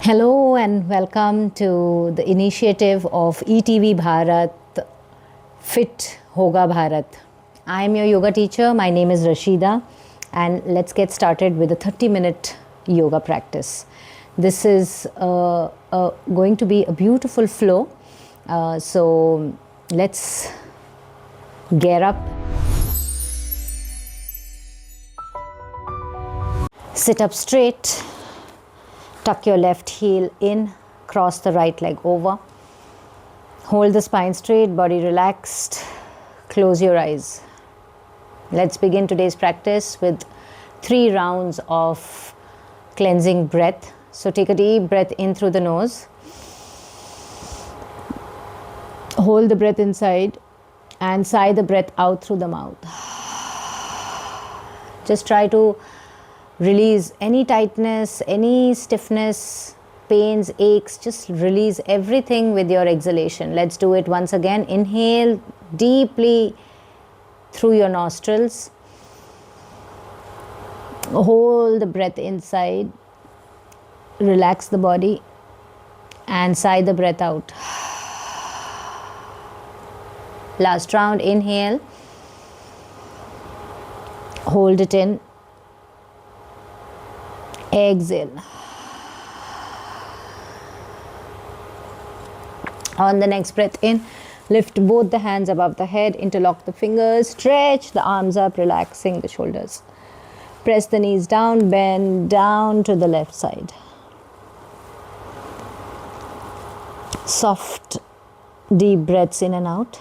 Hello and welcome to the initiative of ETV Bharat, Fit Hoga Bharat. I am your yoga teacher. My name is Rashida, and let's get started with a 30-minute yoga practice. This is going to be a beautiful flow. So let's get up. Sit up straight. Tuck your left heel in, cross the right leg over. Hold the spine straight, body relaxed. Close your eyes. Let's begin today's practice with 3 rounds of cleansing breath. So take a deep breath in through the nose. Hold the breath inside and sigh the breath out through the mouth. Just try to release any tightness, any stiffness, pains, aches. Just release everything with your exhalation. Let's do it once again. Inhale deeply through your nostrils. Hold the breath inside. Relax the body and sigh the breath out. Last round, inhale. Hold it in. Exhale. On the next breath in, lift both the hands above the head, interlock the fingers, stretch the arms up, relaxing the shoulders. Press the knees down, bend down to the left side. Soft, deep breaths in and out.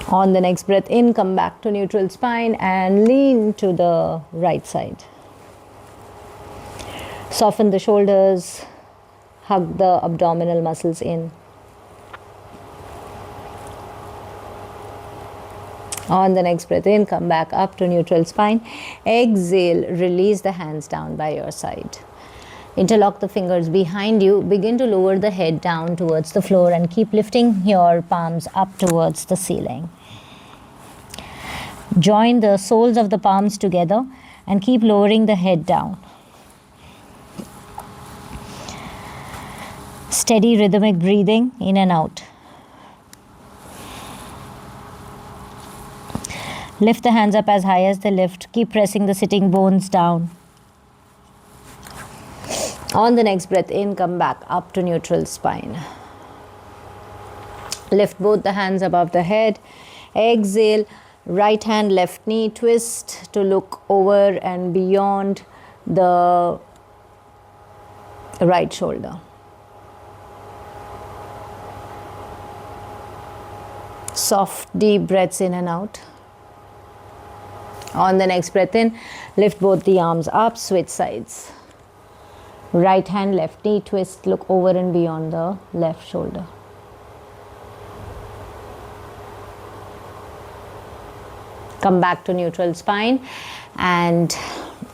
On the next breath in, come back to neutral spine and lean to the right side. Soften the shoulders, hug the abdominal muscles in. On the next breath in, come back up to neutral spine. Exhale, release the hands down by your side. Interlock the fingers behind you. Begin to lower the head down towards the floor and keep lifting your palms up towards the ceiling. Join the soles of the palms together and keep lowering the head down. Steady rhythmic breathing in and out. Lift the hands up as high as they lift. Keep pressing the sitting bones down. On the next breath in, come back up to neutral spine. Lift both the hands above the head. Exhale. Right hand, left knee, twist to look over and beyond the right shoulder. Soft, deep breaths in and out. On the next breath in, lift both the arms up, switch sides. Right hand, left knee, twist, look over and beyond the left shoulder. Come back to neutral spine and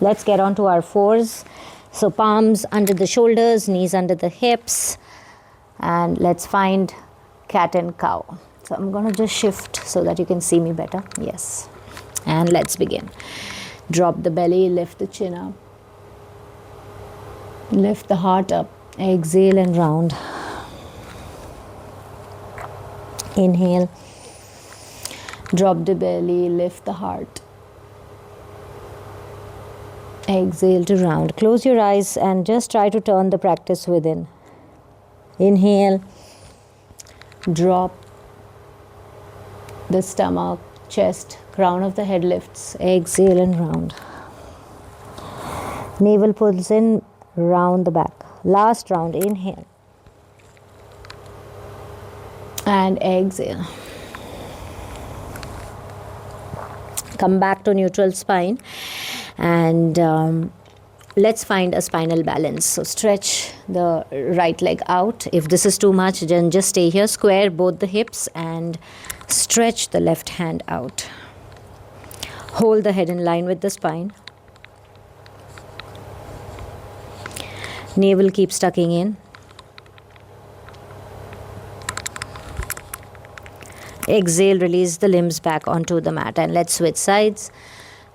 let's get on to our fours. So palms under the shoulders, knees under the hips, and let's find cat and cow. So I'm going to just shift so that you can see me better. Yes. And let's begin. Drop the belly, lift the chin up. Lift the heart up. Exhale and round. Inhale. Drop the belly, lift the heart. Exhale to round. Close your eyes and just try to turn the practice within. Inhale. Drop the stomach, chest, crown of the head lifts. Exhale and round. Navel pulls in, round the back. Last round, inhale. And exhale. Come back to neutral spine and let's find a spinal balance. So stretch the right leg out. If this is too much, then just stay here. Square both the hips and stretch the left hand out. Hold the head in line with the spine. Navel keeps tucking in. Exhale, release the limbs back onto the mat and let's switch sides.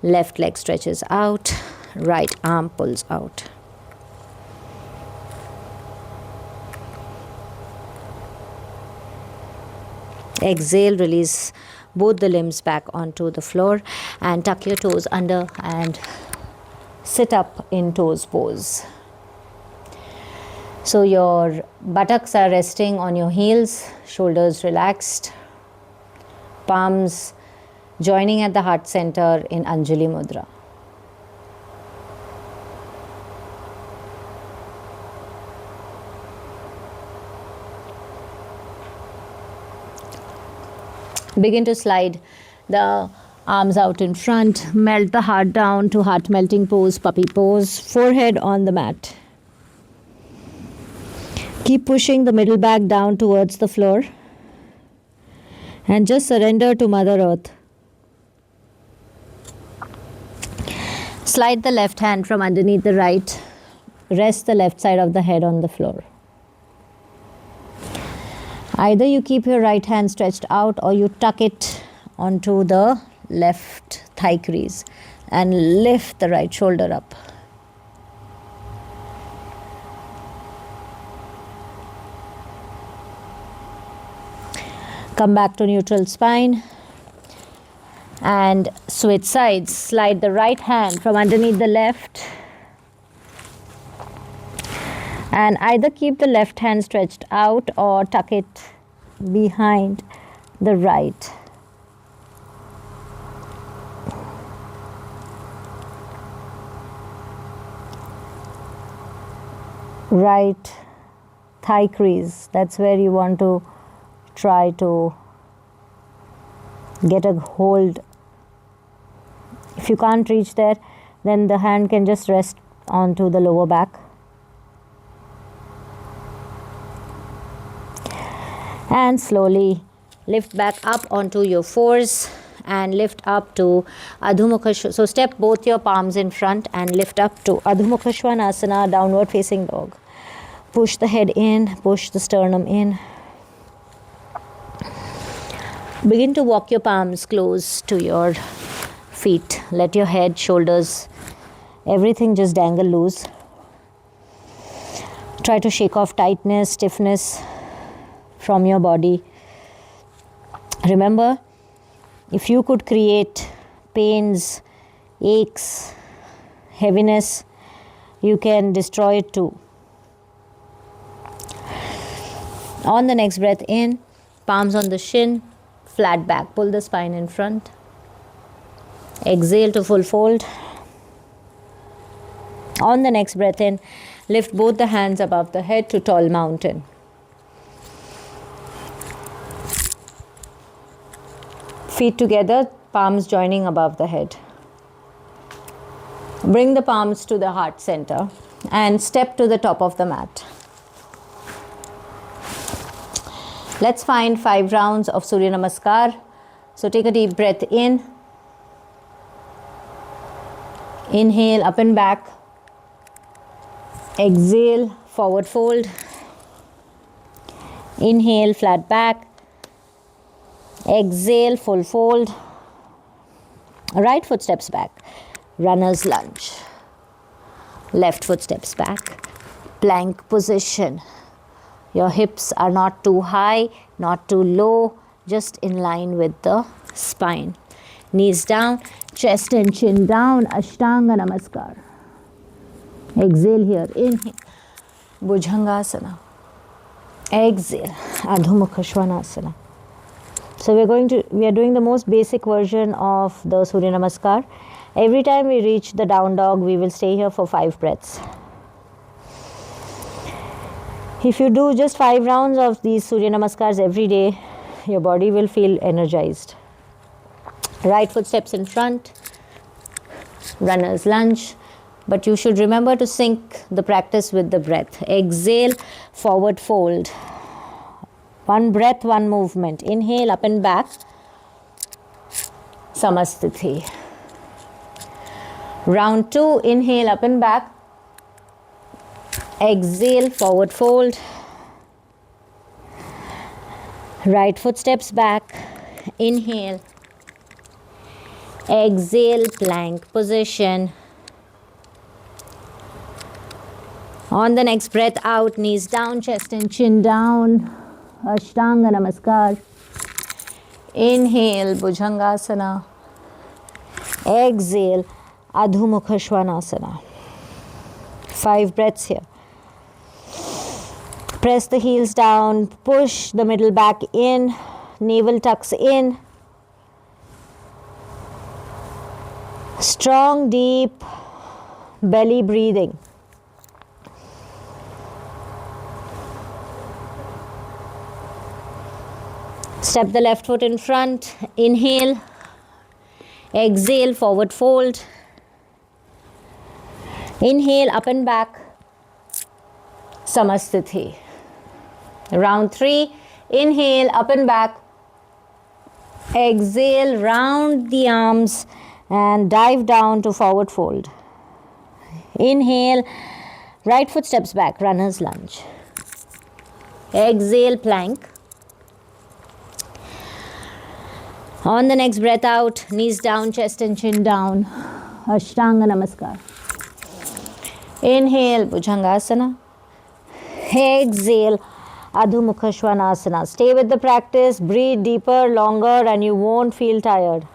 Left leg stretches out, right arm pulls out. Exhale, release both the limbs back onto the floor and tuck your toes under and sit up in toes pose. So your buttocks are resting on your heels, shoulders relaxed, palms joining at the heart center in Anjali Mudra. Begin to slide the arms out in front, melt the heart down to heart melting pose, puppy pose, forehead on the mat. Keep pushing the middle back down towards the floor and just surrender to Mother Earth. Slide the left hand from underneath the right, rest the left side of the head on the floor. Either you keep your right hand stretched out or you tuck it onto the left thigh crease and lift the right shoulder up. Come back to neutral spine and switch sides. Slide the right hand from underneath the left and either keep the left hand stretched out or tuck it behind the right. Right thigh crease, that's where you want to try to get a hold. If you can't reach there, then the hand can just rest onto the lower back. And slowly lift back up onto your fours and lift up to Adho Mukha. So step both your palms in front and lift up to Adho Mukha Svanasana, downward facing dog. Push the head in, push the sternum in. Begin to walk your palms close to your feet. Let your head, shoulders, everything just dangle loose. Try to shake off tightness, stiffness from your body. Remember, if you could create pains, aches, heaviness, you can destroy it too. On the next breath in, palms on the shin, flat back, pull the spine in front. Exhale to full fold. On the next breath in, lift both the hands above the head to tall mountain. Feet together, palms joining above the head. Bring the palms to the heart center and step to the top of the mat. Let's find 5 rounds of Surya Namaskar. So take a deep breath in. Inhale, up and back. Exhale, forward fold. Inhale, flat back. Exhale, full fold. Right foot steps back. Runner's lunge. Left foot steps back. Plank position. Your hips are not too high, not too low, just in line with the spine. Knees down, chest and chin down, Ashtanga Namaskar. Exhale here, inhale, Bhujangasana. Exhale, Adho Mukha Svanasana. So we are doing the most basic version of the Surya Namaskar. Every time we reach the down dog, we will stay here for 5 breaths. If you do just 5 rounds of these Surya Namaskars every day, your body will feel energized. Right foot steps in front, runner's lunge. But you should remember to sync the practice with the breath. Exhale, forward fold. 1 breath, 1 movement. Inhale, up and back. Samasthiti. Round 2, inhale, up and back. Exhale, forward fold. Right foot steps back. Inhale. Exhale, plank position. On the next breath out, knees down, chest and chin down. Ashtanga Namaskar. Inhale, Bhujangasana. Exhale, Adho Mukha Svanasana. 5 breaths here. Press the heels down, push the middle back in, navel tucks in. Strong, deep belly breathing. Step the left foot in front. Inhale. Exhale, forward fold. Inhale, up and back. Samasthiti. Round 3. Inhale, up and back. Exhale, round the arms and dive down to forward fold. Inhale, right foot steps back, runner's lunge. Exhale, plank. On the next breath out, knees down, chest and chin down. Ashtanga Namaskar. Inhale, Bhujangasana. Exhale, Adho Mukha Svanasana. Stay with the practice, breathe deeper, longer, and you won't feel tired.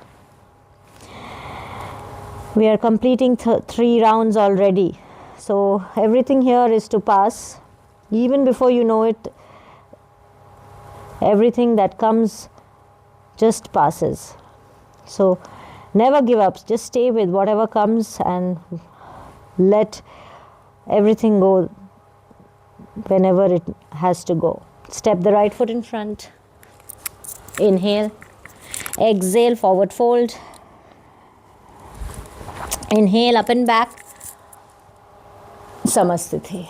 We are completing 3 rounds already. So everything here is to pass. Even before you know it, everything that comes just passes. So never give up. Just stay with whatever comes and let everything go whenever it has to go. Step the right foot in front. Inhale. Exhale, forward fold. Inhale, up and back. Samasthiti.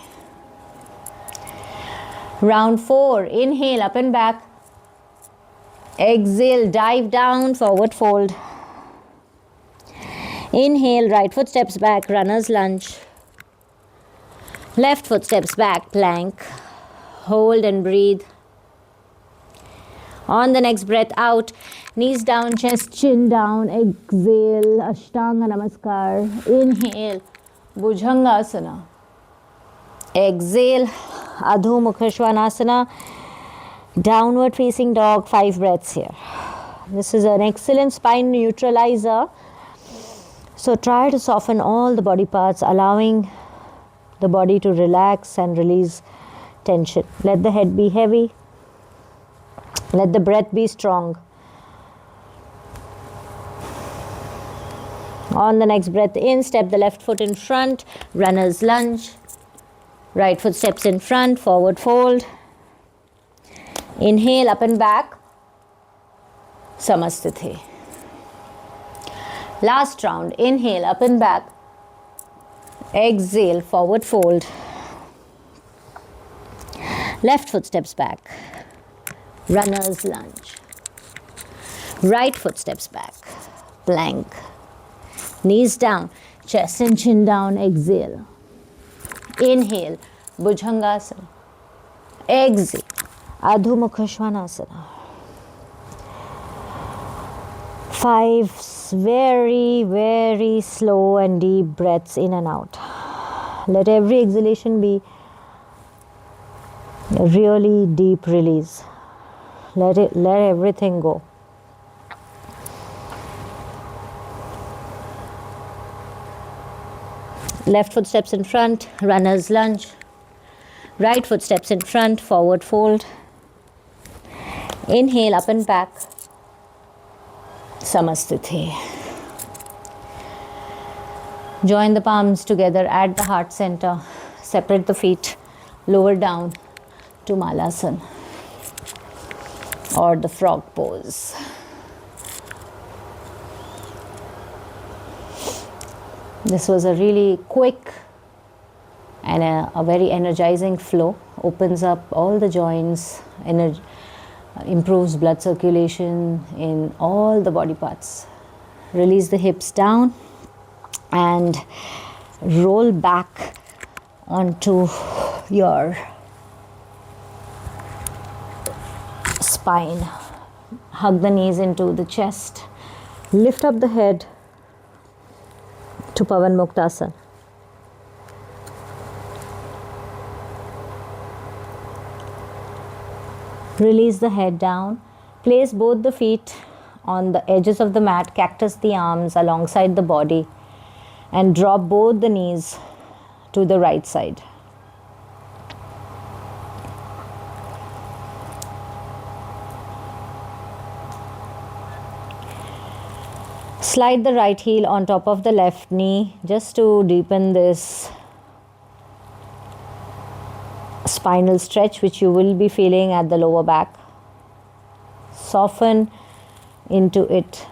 Round 4. Inhale, up and back. Exhale, dive down, forward fold. Inhale, right foot steps back, runner's lunge. Left foot steps back, plank. Hold and breathe. On the next breath out, knees down, chest, chin down. Exhale, Ashtanga Namaskar. Inhale, Bhujangasana. Exhale, Adho Mukha Svanasana. Downward facing dog, 5 breaths here. This is an excellent spine neutralizer. So try to soften all the body parts, allowing the body to relax and release tension. Let the head be heavy. Let the breath be strong. On the next breath in, step the left foot in front, runner's lunge. Right foot steps in front, forward fold. Inhale, up and back. Samasthiti. Last round. Inhale, up and back. Exhale, forward fold. Left foot steps back. Runner's lunge. Right foot steps back. Plank. Knees down. Chest and chin down. Exhale. Inhale, Bhujangasana. Exhale, Adho Mukha Svanasana. 5 very, very slow and deep breaths in and out. Let every exhalation be a really deep release. Let everything go. Left foot steps in front, runner's lunge. Right foot steps in front, forward fold. Inhale, up and back. Samasthiti. Join the palms together at the heart center. Separate the feet, lower down to Malasana or the frog pose. This was a really quick and a very energizing flow. Opens up all the joints, improves blood circulation in all the body parts. Release the hips down and roll back onto your spine. Hug the knees into the chest. Lift up the head to Pavan Muktasana. Release the head down. Place both the feet on the edges of the mat, cactus the arms alongside the body, and drop both the knees to the right side. Slide the right heel on top of the left knee just to deepen this spinal stretch which you will be feeling at the lower back. Soften into it.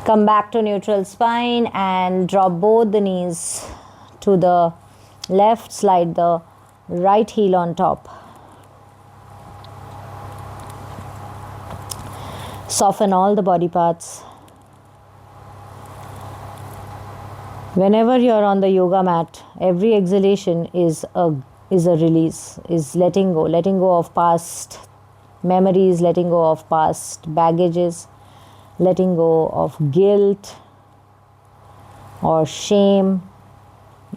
Come back to neutral spine and drop both the knees to the left. Slide the right heel on top. Soften all the body parts. Whenever you're on the yoga mat, every exhalation is a release, is letting go of past memories, letting go of past baggages, letting go of guilt or shame,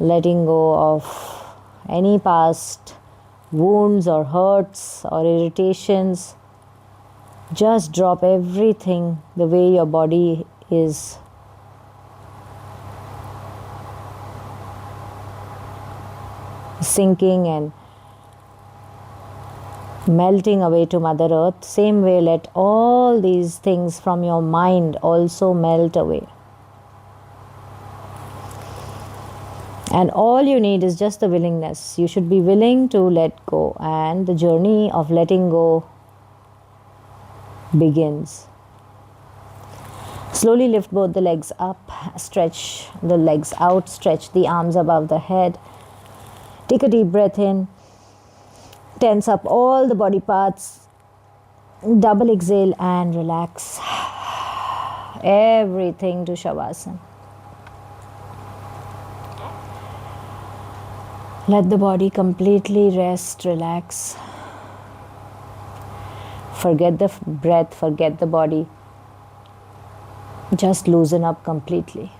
letting go of any past wounds or hurts or irritations. Just drop everything the way your body is. Sinking and melting away to Mother Earth. Same way, let all these things from your mind also melt away. And all you need is just the willingness. You should be willing to let go, and the journey of letting go begins. Slowly lift both the legs up, stretch the legs out, stretch the arms above the head. Take a deep breath in, tense up all the body parts, double exhale and relax everything to Shavasana. Let the body completely rest, relax. Forget the breath, forget the body. Just loosen up completely.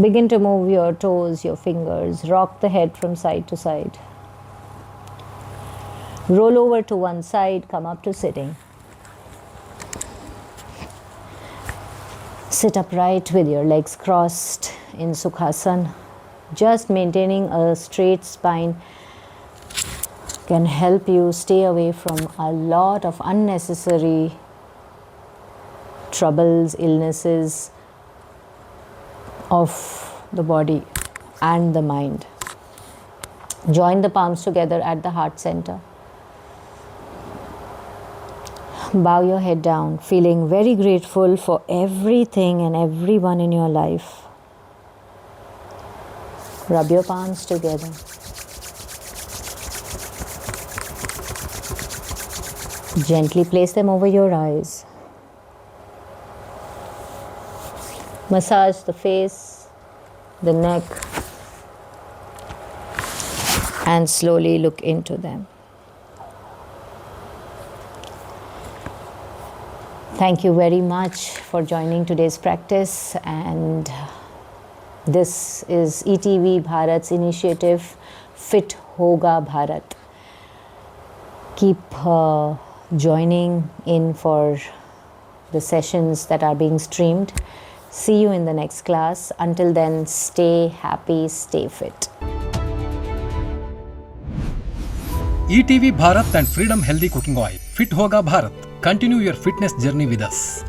Begin to move your toes, your fingers. Rock the head from side to side. Roll over to one side, come up to sitting. Sit upright with your legs crossed in Sukhasana. Just maintaining a straight spine can help you stay away from a lot of unnecessary troubles, illnesses of the body and the mind. Join the palms together at the heart center. Bow your head down, feeling very grateful for everything and everyone in your life. Rub your palms together. Gently place them over your eyes. Massage the face, the neck, and slowly look into them. Thank you very much for joining today's practice, and this is ETV Bharat's initiative, Fit Hoga Bharat. Keep joining in for the sessions that are being streamed. See you in the next class. Until then, stay happy, stay fit. ETV Bharat and Freedom Healthy Cooking Oil. Fit Hoga Bharat. Continue your fitness journey with us.